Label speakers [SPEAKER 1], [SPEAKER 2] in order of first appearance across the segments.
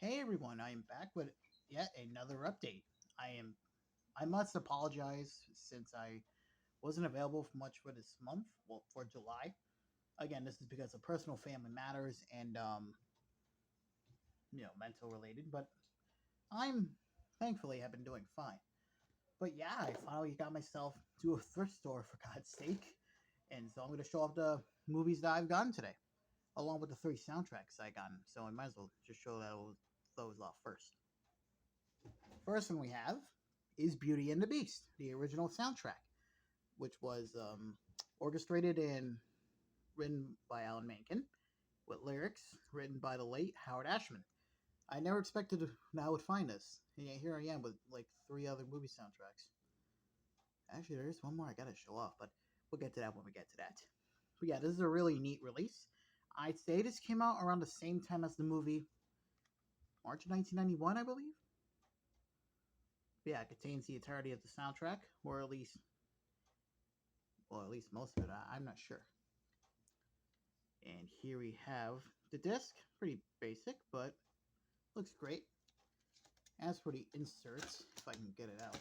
[SPEAKER 1] Hey everyone, I am back with yet another update. I am I must apologize since I wasn't available for much for this month, well for July. Again, this is because of personal family matters and mental related, but I'm thankfully have been doing fine. But yeah, I finally got myself to a thrift store for God's sake. And so I'm going to show off the movies that I've gotten today, along with the three soundtracks I gotten. So I might as well just show those off first. First one we have is Beauty and the Beast, the original soundtrack, which was orchestrated and written by Alan Menken, with lyrics written by the late Howard Ashman. I never expected that I would find this. And yet here I am with like three other movie soundtracks. Actually, there is one more I gotta show off, but we'll get to that when we get to that. But yeah, this is a really neat release. I'd say this came out around the same time as the movie, March 1991, I believe. But yeah, it contains the entirety of the soundtrack, or at least most of it. I'm not sure. And here we have the disc. Pretty basic, but looks great. As for the inserts, if I can get it out,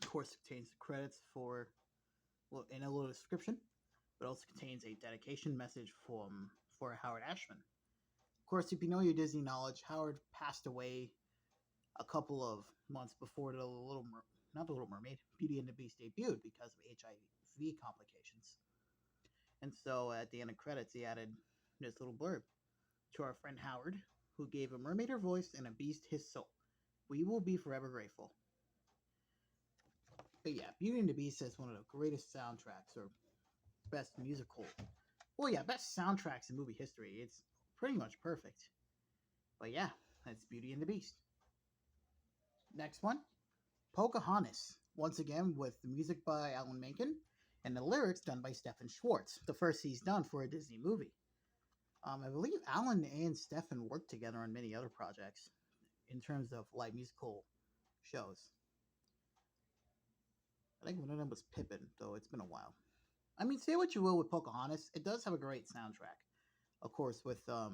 [SPEAKER 1] of course, it contains the credits well, in a little description, but also contains a dedication message for Howard Ashman. Of course, if you know your Disney knowledge, Howard passed away a couple of months before not the Little Mermaid, Beauty and the Beast debuted because of HIV complications. And so at the end of credits, he added this little blurb to our friend Howard, who gave a mermaid her voice and a beast his soul. We will be forever grateful. But yeah, Beauty and the Beast is one of the greatest soundtracks or best musical. Well, yeah, best soundtracks in movie history. It's pretty much perfect. But yeah, that's Beauty and the Beast. Next one, Pocahontas. Once again, with the music by Alan Menken and the lyrics done by Stephen Schwartz, the first he's done for a Disney movie. I believe Alan and Stefan worked together on many other projects in terms of like musical shows. I think one of them was Pippin, though it's been a while. I mean, say what you will with Pocahontas, it does have a great soundtrack. Of course, with let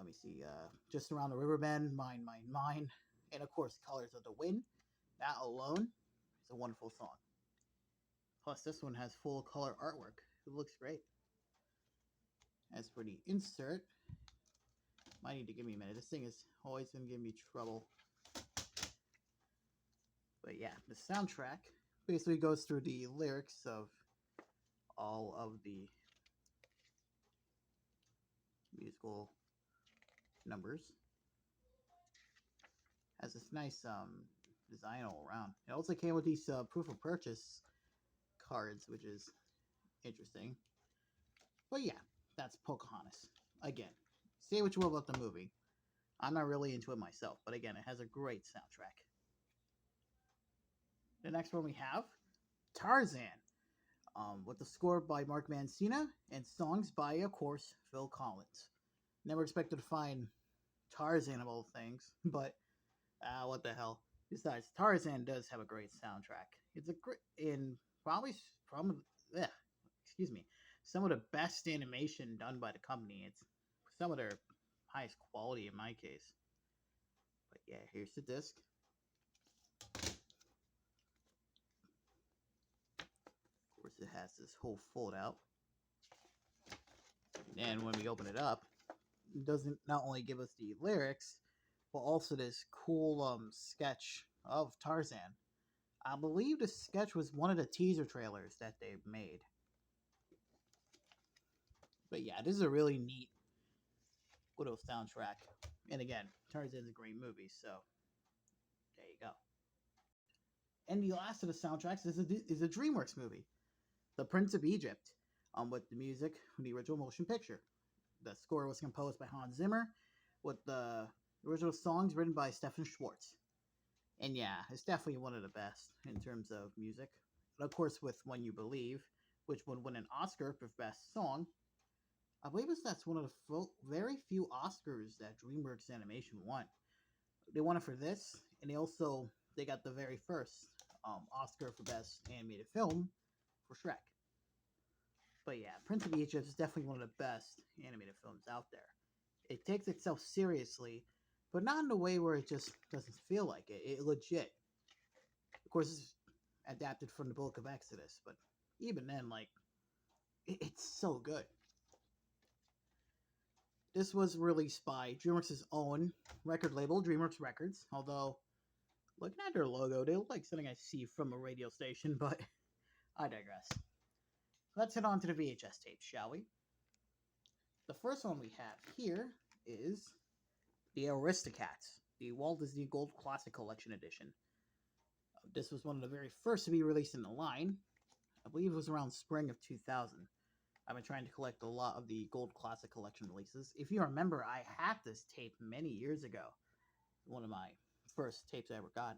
[SPEAKER 1] me see, just around the river bend, mine, mine, mine, and of course, Colors of the Wind. That alone is a wonderful song. Plus, this one has full color artwork. It looks great. As for the insert, might need to give me a minute. This thing is always going to give me trouble. But yeah, the soundtrack basically goes through the lyrics of all of the musical numbers. Has this nice design all around. It also came with these proof of purchase cards, which is interesting. But yeah, that's Pocahontas. Again, say what you will about the movie. I'm not really into it myself, but again, it has a great soundtrack. The next one we have Tarzan, with the score by Mark Mancina and songs by, of course, Phil Collins. Never expected to find Tarzan of all things, but what the hell. Besides, Tarzan does have a great soundtrack. It's a great, in probably from, eh, excuse me, some of the best animation done by the company. It's some of their highest quality in my case. But yeah, here's the disc. Of course, it has this whole fold out. And when we open it up, it doesn't not only give us the lyrics, but also this cool sketch of Tarzan. I believe the sketch was one of the teaser trailers that they made. But yeah, this is a really neat little soundtrack. And again, Tarzan's a great movie, so there you go. And the last of the soundtracks is a DreamWorks movie, The Prince of Egypt, with the music from the original motion picture. The score was composed by Hans Zimmer, with the original songs written by Stephen Schwartz. And yeah, it's definitely one of the best in terms of music. And of course, with When You Believe, which would win an Oscar for Best Song. I believe that's one of the very few Oscars that DreamWorks Animation won. They won it for this, and they got the very first Oscar for Best Animated Film for Shrek. But yeah, Prince of Egypt is definitely one of the best animated films out there. It takes itself seriously, but not in a way where it just doesn't feel like it. It legit. Of course, it's adapted from the Book of Exodus, but even then, like, it's so good. This was released by DreamWorks' own record label, DreamWorks Records. Although, looking at their logo, they look like something I see from a radio station, but I digress. Let's head on to the VHS tapes, shall we? The first one we have here is the Aristocats, the Walt Disney Gold Classic Collection Edition. This was one of the very first to be released in the line. I believe it was around spring of 2000. I've been trying to collect a lot of the Gold Classic Collection releases. If you remember, I had this tape many years ago. One of my first tapes I ever got.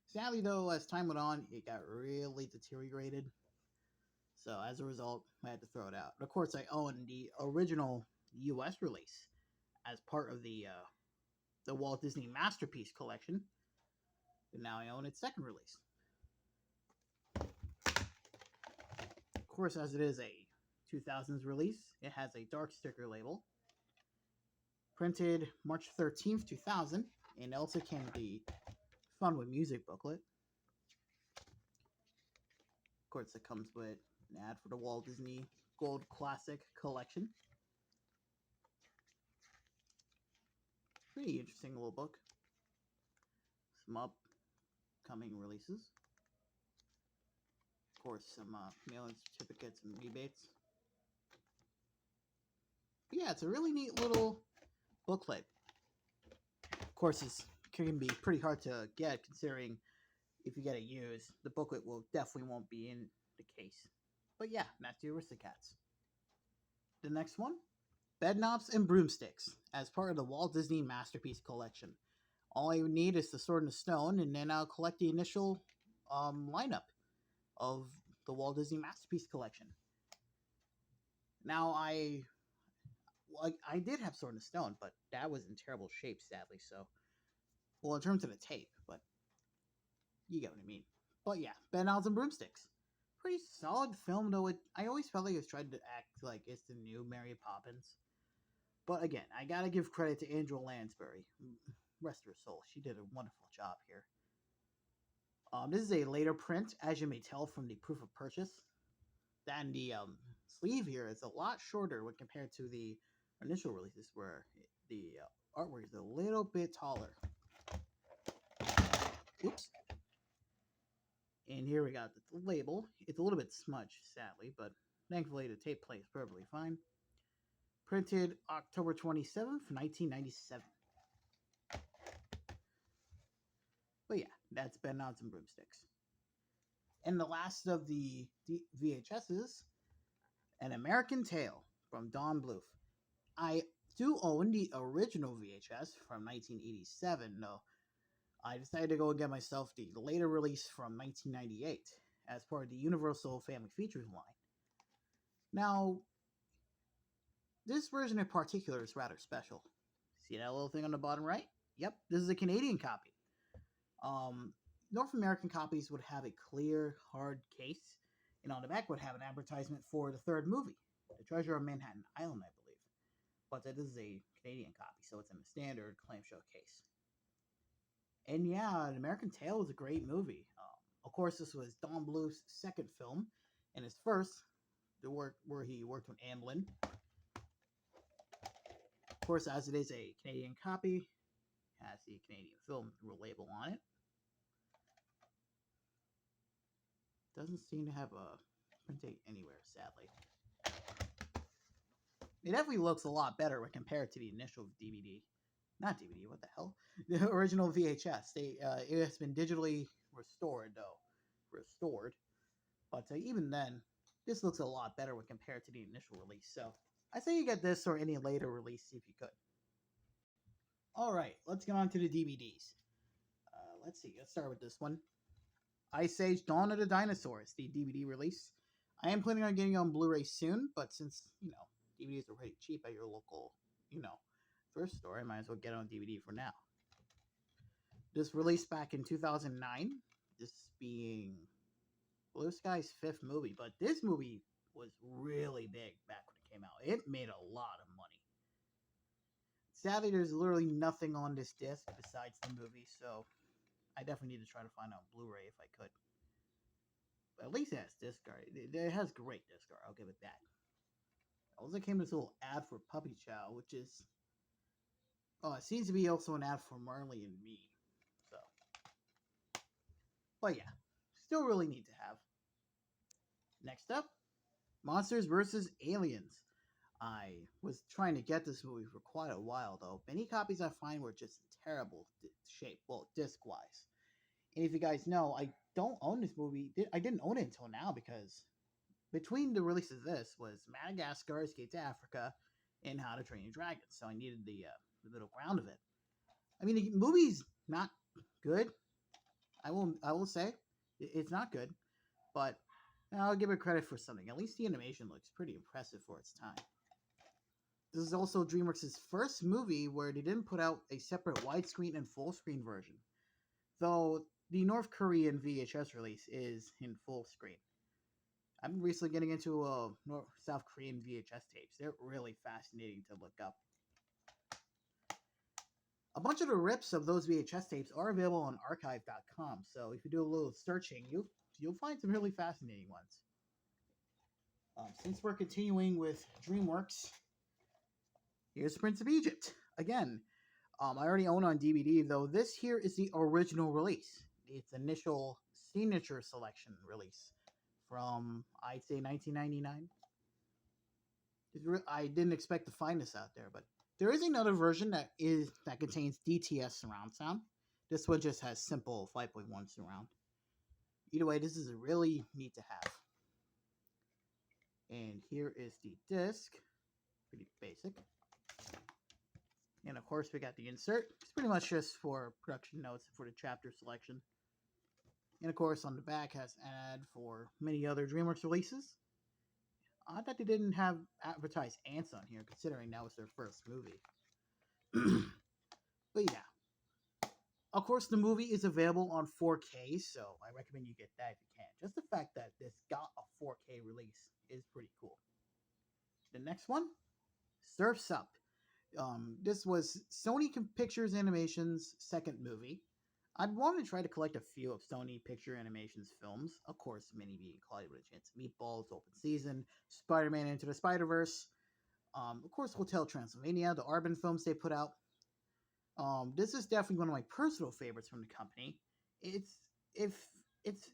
[SPEAKER 1] Sadly, though, as time went on, it got really deteriorated. So as a result, I had to throw it out. Of course, I own the original U.S. release as part of the Walt Disney Masterpiece Collection. And now I own its second release. Of course, as it is a 2000s release, it has a dark sticker label. Printed March 13th, 2000, and it also came with the Fun with Music booklet. Of course, it comes with an ad for the Walt Disney Gold Classic Collection. Pretty interesting little book. Some upcoming releases. Of course, some mail-in certificates and rebates. But yeah, it's a really neat little booklet. Of course, it can be pretty hard to get, considering if you get it used, the booklet will definitely won't be in the case. But yeah, that's the Aristocats. The next one, Bedknobs and Broomsticks, as part of the Walt Disney Masterpiece Collection. All I need is the Sword in the Stone, and then I'll collect the initial lineup of the Walt Disney Masterpiece Collection. Now, I did have Sword in the Stone, but that was in terrible shape, sadly. So, well, in terms of the tape, but you get what I mean. But yeah, Bedknobs and Broomsticks. Pretty solid film, though. I always felt like it was trying to act like it's the new Mary Poppins. But again, I gotta give credit to Angela Lansbury. Rest her soul. She did a wonderful job here. This is a later print, as you may tell from the proof of purchase. Then the sleeve here is a lot shorter when compared to the initial releases, where the artwork is a little bit taller. Oops. And here we got the label. It's a little bit smudged, sadly, but thankfully the tape plays perfectly fine. Printed October 27th, 1997. But yeah, that's Bedknobs and Broomsticks. And the last of the VHSs, An American Tail from Don Bluth. I do own the original VHS from 1987, though I decided to go and get myself the later release from 1998 as part of the Universal Family Features line. Now, this version in particular is rather special. See that little thing on the bottom right? Yep, this is a Canadian copy. North American copies would have a clear, hard case, and on the back would have an advertisement for the third movie, The Treasure of Manhattan Island, I believe. But this is a Canadian copy, so it's in a standard clamshell case. And yeah, An American Tail was a great movie. Of course, this was Don Bluth's second film, and his first, the work where he worked with Amblin. Of course, as it is a Canadian copy, has the Canadian film label on it. Doesn't seem to have a print date anywhere, sadly. It definitely looks a lot better when compared to the initial DVD. Not DVD, what the hell? The original VHS. It has been digitally restored, though. Restored. But even then, this looks a lot better when compared to the initial release. So, I say you get this or any later release if you could. Alright, let's get on to the DVDs. Let's see, let's start with this one. Ice Age Dawn of the Dinosaurs, the DVD release. I am planning on getting it on Blu-ray soon, but since, DVDs are pretty cheap at your local, thrift store, I might as well get it on DVD for now. This released back in 2009, this being Blue Sky's fifth movie, but this movie was really big back when it came out. It made a lot of money. Sadly, there's literally nothing on this disc besides the movie, so I definitely need to try to find out Blu-ray if I could. But at least it has disc art. It has great disc art. I'll give it that. Also came this little ad for Puppy Chow, which is it seems to be also an ad for Marley and Me. So, but yeah, still really need to have. Next up, Monsters vs. Aliens. I was trying to get this movie for quite a while, though. Many copies I find were just in terrible shape, well, disc wise. And if you guys know, I don't own this movie. I didn't own it until now because between the releases of this was Madagascar, Escape to Africa, and How to Train Your Dragon. So I needed the middle ground of it. I mean, the movie's not good. I will say it's not good, but I'll give it credit for something. At least the animation looks pretty impressive for its time. This is also DreamWorks' first movie where they didn't put out a separate widescreen and full screen version, though the North Korean VHS release is in full screen. I'm recently getting into South Korean VHS tapes. They're really fascinating to look up. A bunch of the rips of those VHS tapes are available on archive.com, so if you do a little searching, you'll find some really fascinating ones. Since we're continuing with DreamWorks, here's Prince of Egypt. Again, I already own on DVD, though this here is the original release. Its initial signature selection release from, I'd say, 1999. I didn't expect to find this out there, but there is another version that contains DTS surround sound. This one just has simple 5.1 surround. Either way, this is really neat to have. And here is the disc. Pretty basic. And of course, we got the insert. It's pretty much just for production notes for the chapter selection. And of course, on the back has an ad for many other DreamWorks releases. I thought they didn't have advertised ants on here, considering that was their first movie. But yeah. Of course, the movie is available on 4K, so I recommend you get that if you can. Just the fact that this got a 4K release is pretty cool. The next one, Surf's Up. This was Sony Pictures Animation's second movie. I'd want to try to collect a few of Sony Picture Animation's films. Of course, many being Collided with a Chance of Meatballs, Open Season, Spider-Man Into the Spider-Verse. Of course, Hotel Transylvania, the Arbin films they put out. This is definitely one of my personal favorites from the company. It's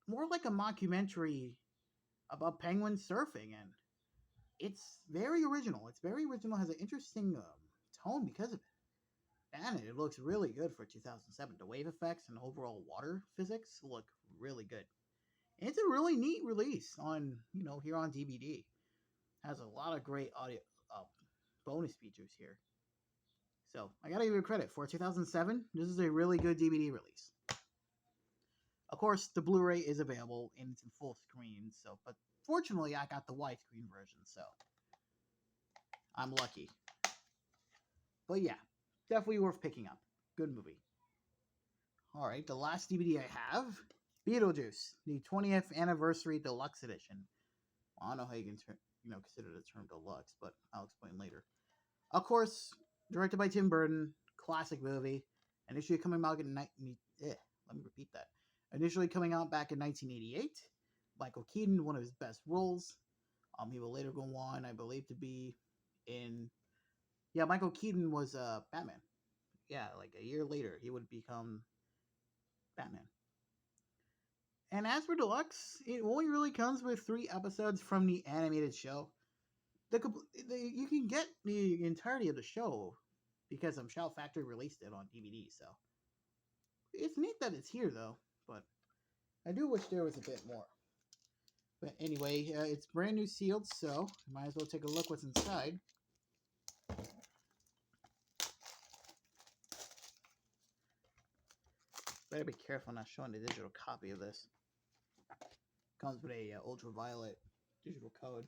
[SPEAKER 1] more like a mockumentary about penguin surfing, and it's very original. It's very original. Has an interesting tone because of it. And it looks really good for 2007. The wave effects and overall water physics look really good. And it's a really neat release on here on DVD. Has a lot of great audio bonus features here. So I gotta give you credit for 2007. This is a really good DVD release. Of course, the Blu-ray is available and it's in full screen. So, but fortunately, I got the widescreen version, so I'm lucky. But yeah, definitely worth picking up. Good movie. All right, the last DVD I have, Beetlejuice, the 20th Anniversary Deluxe Edition. Well, I don't know how you can consider the term deluxe, but I'll explain later. Of course, directed by Tim Burton, classic movie. Initially coming out in Initially coming out back in 1988. Michael Keaton, one of his best roles. He will later go on, I believe, to be in. Yeah, Michael Keaton was Batman. Yeah, like a year later, he would become Batman. And as for Deluxe, it only really comes with 3 episodes from the animated show. You can get the entirety of the show because Shout Factory released it on DVD, so it's neat that it's here though. But I do wish there was a bit more. But anyway, it's brand new sealed, so might as well take a look what's inside. Better be careful not showing the digital copy of this. Comes with a ultraviolet digital code.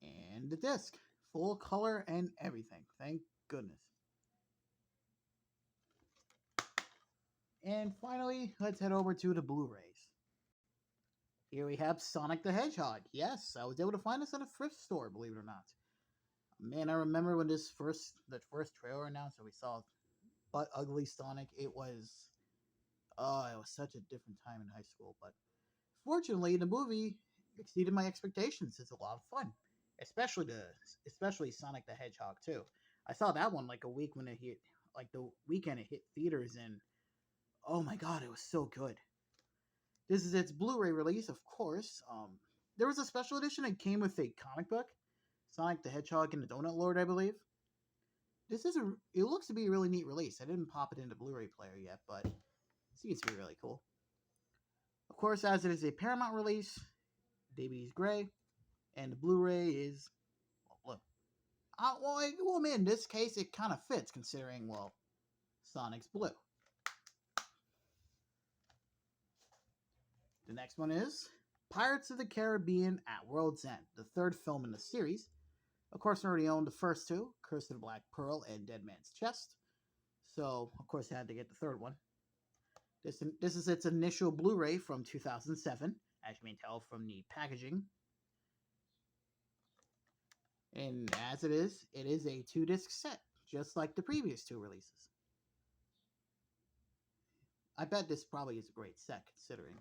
[SPEAKER 1] And the disc. Full color and everything. Thank goodness. And finally, let's head over to the Blu-rays. Here we have Sonic the Hedgehog. Yes, I was able to find this at a thrift store, believe it or not. Man, I remember when the first trailer announced and we saw But Ugly Sonic. It was such a different time in high school. But fortunately, the movie exceeded my expectations. It's a lot of fun, especially Sonic the Hedgehog too. I saw that one like a week when it hit, like the weekend it hit theaters, and oh my god, it was so good. This is its Blu-ray release, of course. There was a special edition that came with a comic book, Sonic the Hedgehog and the Donut Lord, I believe. It looks to be a really neat release. I didn't pop it into Blu-ray player yet, but it seems to be really cool. Of course, as it is a Paramount release, DVD's gray, and the Blu-ray is blue. Well, in this case, it kind of fits considering, well, Sonic's blue. The next one is Pirates of the Caribbean at World's End, the third film in the series. Of course, I already owned the first two, Curse of the Black Pearl and Dead Man's Chest. So, of course, I had to get the third one. This is its initial Blu-ray from 2007, as you may tell from the packaging. And as it is a 2-disc set, just like the previous two releases. I bet this probably is a great set, considering.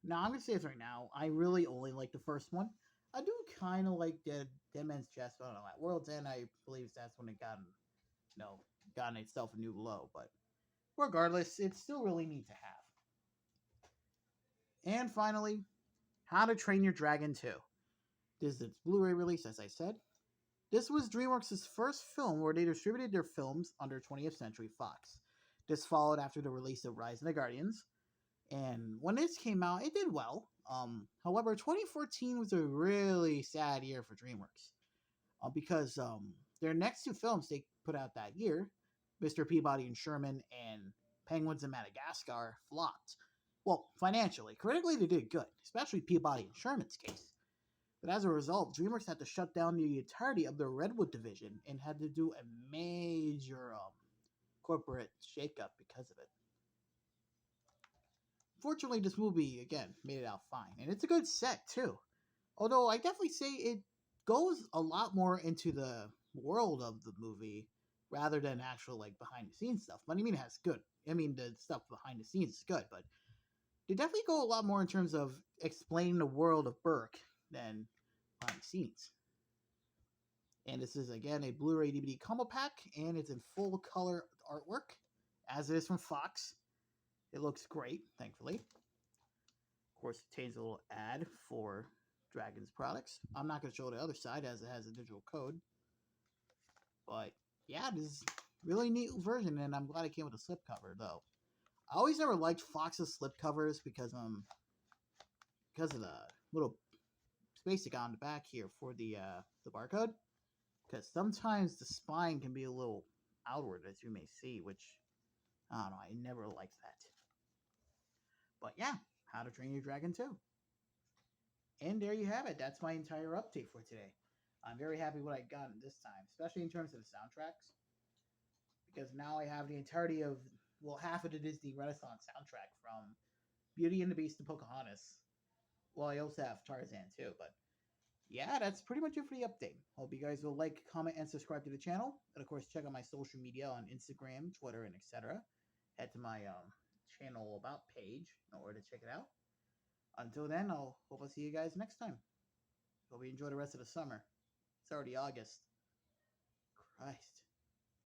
[SPEAKER 1] Now I'm gonna say this right now. I really only like the first one. I do kind of like Dead Man's Chest. I don't know. At World's End, I believe that's when it gotten itself a new low. But regardless, it's still really neat to have. And finally, How to Train Your Dragon 2. This is its Blu-ray release, as I said. This was DreamWorks' first film where they distributed their films under 20th Century Fox. This followed after the release of Rise of the Guardians, and when this came out, it did well. However, 2014 was a really sad year for DreamWorks because their next two films they put out that year, Mr. Peabody and Sherman and Penguins of Madagascar, flopped. Well, financially. Critically, they did good, especially Peabody and Sherman's case. But as a result, DreamWorks had to shut down the entirety of their Redwood division and had to do a major corporate shakeup because of it. Fortunately, this movie, again, made it out fine. And it's a good set, too. Although, I definitely say it goes a lot more into the world of the movie rather than actual, like, behind-the-scenes stuff. But I mean, it has good. I mean, the stuff behind the scenes is good, but they definitely go a lot more in terms of explaining the world of Burke than behind the scenes. And this is, again, a Blu-ray DVD combo pack, and it's in full color artwork, as it is from Fox. It looks great, thankfully. Of course, it contains a little ad for Dragon's products. I'm not going to show the other side as it has a digital code. But yeah, this is a really neat version, and I'm glad it came with a slipcover, though. I always never liked Fox's slipcovers because of the little space it got on the back here for the barcode. Because sometimes the spine can be a little outward, as you may see, which I don't know. I never liked that. But yeah, How to Train Your Dragon 2. And there you have it. That's my entire update for today. I'm very happy what I got this time, especially in terms of the soundtracks. Because now I have the entirety of, well, half of the Disney Renaissance soundtrack from Beauty and the Beast to Pocahontas. Well, I also have Tarzan too, but yeah, that's pretty much it for the update. Hope you guys will like, comment, and subscribe to the channel. And of course, check out my social media on Instagram, Twitter, and etc. Head to my channel about page in order to check it out. Until then, I'll hope I'll see you guys next time. Hope you enjoy the rest of the summer. It's already August. Christ.